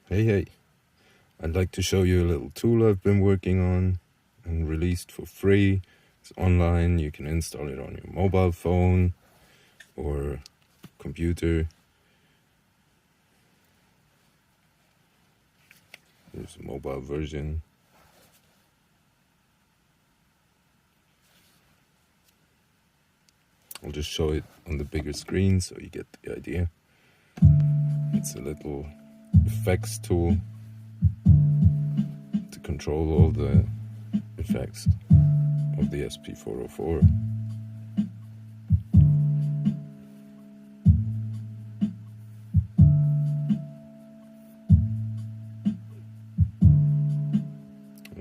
Hey, I'd like to show you a little tool I've been working on and released for free. It's online, you can install it on your mobile phone or computer. There's a mobile version. I'll just show it on the bigger screen so you get the idea. It's a little effects tool to control all the effects of the SP-404.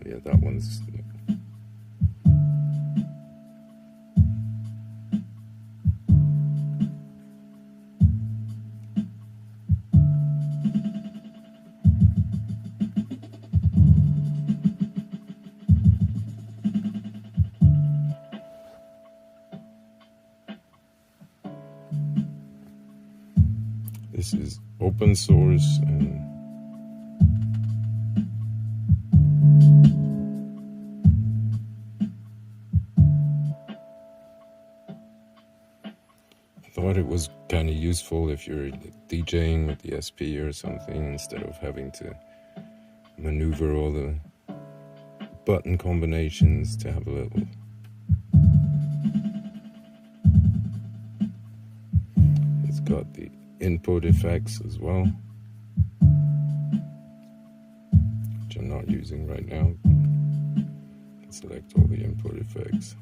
Yeah, that one's... This is open source and I thought it was kind of useful if you're DJing with the SP or something, instead of having to maneuver all the button combinations, to have a little it's got the input effects as well, which I'm not using right now. Select all the input effects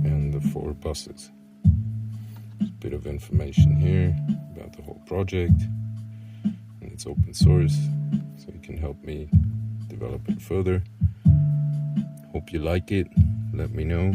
and the 4 buses. There's a bit of information here about the whole project, and it's open source, so you can help me develop it further. Hope you like it. Let me know.